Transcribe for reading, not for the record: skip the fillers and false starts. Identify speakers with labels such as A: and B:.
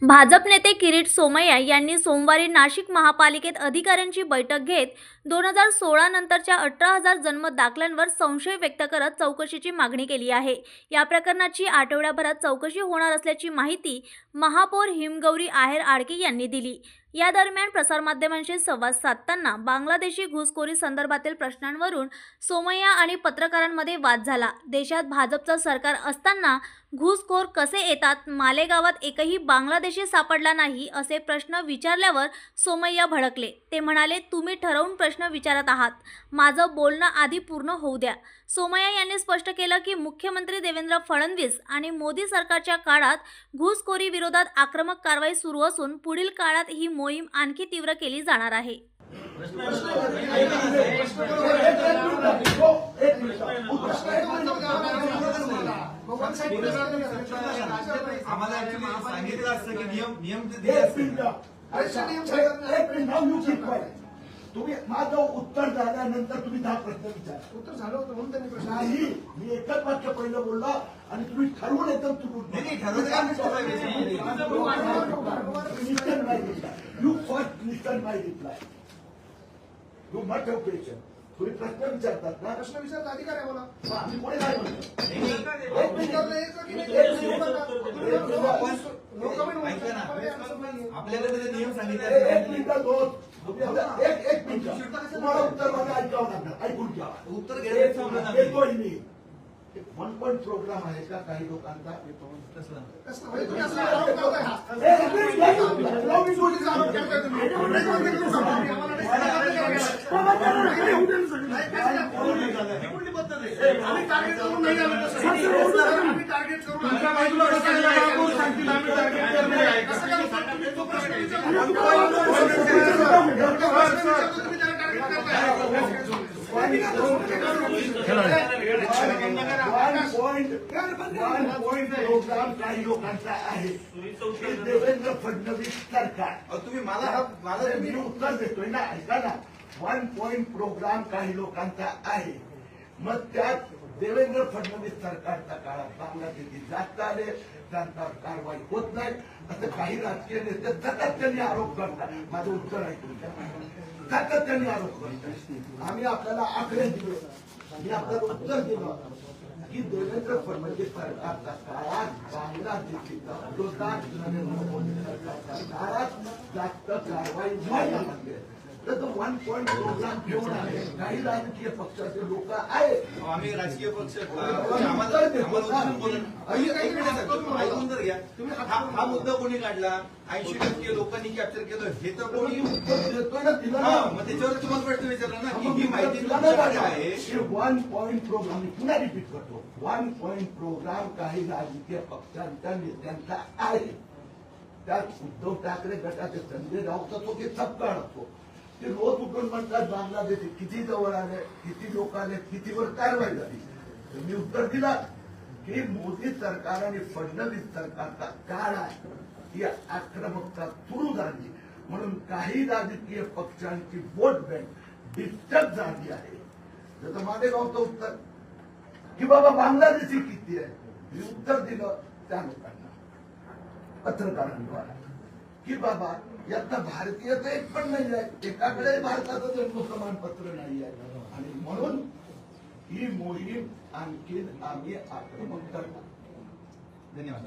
A: भाजप नेते किरीट सोमय्या यांनी सोमवारी नाशिक महापालिकेत अधिकाऱ्यांची बैठक घेत 2016 नंतरच्या 18,000 जन्म दाखल्यांवर संशय व्यक्त करत चौकशीची मागणी केली आहे। या प्रकरणाची आठवड्याभरात चौकशी होणार असल्याची माहिती महापौर हिमगौरी आहेर आडके यांनी दिली। या दरम्यान प्रसारमाध्यमांशी संवाद साधताना बांगलादेशी घुसखोरी संदर्भातील प्रश्नांवरून सोमय्या आणि पत्रकारांमध्ये वाद झाला। देशात भाजपचं सरकार असताना घुसखोर कसे येतात, मालेगावात एकही बांगलादेशी सापडला नाही असे प्रश्न विचारल्यावर सोमय्या भडकले। ते म्हणाले, तुम्ही ठरवून प्रश्न विचारत आहात, माझं बोलणं आधी पूर्ण होऊ द्या। सोमय्या यांनी स्पष्ट केलं की मुख्यमंत्री देवेंद्र फडणवीस आणि मोदी सरकारच्या काळात घुसखोरी विरोधात आक्रमक कारवाई सुरू असून पुढील काळात ही मोहीम आणखी तीव्र केली जाणार आहे।
B: आम्हाला सांगितलं असतं की नियम
C: तुम्ही माझं उत्तर झाल्यानंतर तुम्ही 10 प्रश्न विचार।
B: उत्तर झालं होतं म्हणून त्यांनी प्रश्न
C: नाही, मी एकच वाक्य पहिलं बोललो आणि तुम्ही ठरवून एकदम
B: नाही ठरवलं।
C: You first listen my reply, you must have patience. तुम्ही प्रश्न विचारतात ना,
B: प्रश्न विचारता अधिकार आहे मला।
C: मी कोणी काय म्हणतो
B: आपल्याकडे नियम सांगितले।
C: एक मिनिट तुम्हाला उत्तर माझं ऐकावं लागणार, ऐकून घ्या।
B: उत्तर घ्यायला
C: येतोय मी। 1 पॉइंट प्रोग्राम आहे का काही लोकांचा? प्रोग्राम काही लोकांचा आहे, देवेंद्र फडणवीस सरकार।
B: तुम्ही मला
C: मी उत्तर देतोय ना, ऐका ना। 1 पॉइंट प्रोग्राम काही लोकांचा आहे, मग त्यात देवेंद्र फडणवीस सरकारच्या काळात बांगलादेशी जास्त आले, त्यांचा कारवाई होत नाही असं काही राजकीय नेते सातत्याने आरोप करतात। माझं उत्तर ऐकून घ्या, सातत्याने आरोप करतात। आम्ही आपल्याला आकडे दिले, मी आपल्याला उत्तर दिलं की देवेंद्र फडणवीस सरकारच्या काळात बांगलादेशीचा विरोधात नरेंद्र मोदी सरकारच्या काळात जास्त कारवाई झाली। तर 1 पॉइंट प्रोग्राम घेऊन आले काही राजकीय पक्षाचे लोक आहेत।
B: आम्ही राजकीय पक्ष ऐकून तर घ्या। हा मुद्दा कोणी काढला? 80% लोकांनी कॅप्चर केलं हे तर कोणी
C: देतोय ना, दिलं ना।
B: मग त्याच्यावर तुम्हाला प्रश्न विचारला ना की ही माहिती आहे।
C: 1 पॉइंट प्रोग्राम मी पुन्हा रिपीट करतो, 1 पॉइंट प्रोग्राम काही राजकीय पक्षांच्या नेत्यांचा आहे। त्यात उद्धव ठाकरे गटाचे संजय राऊत असो की सपकाळ असो, ते रोज उठून म्हणतात बांगलादेशी किती जवळ आले, किती लोक आले, कितीवर कारवाई झाली। तर मी उत्तर दिला की मोदी सरकार आणि फडणवीस सरकारचा काळ आहे, ही आक्रमकता सुरू झाली म्हणून काही राजकीय पक्षांची वोट बँक डिस्टर्ब झाली आहे। जसं मालेगावचं उत्तर की बाबा बांगलादेशी किती आहे, मी उत्तर दिलं त्या लोकांना पत्रकारांद्वारा की बाबा यातनं भारतीयचं एक पण नाही आहे, एकाकडे भारताचं जन्म प्रमाणपत्र नाही आहे आणि म्हणून ही मोहीम आणखी आम्ही आक्रमक करणार।
B: धन्यवाद।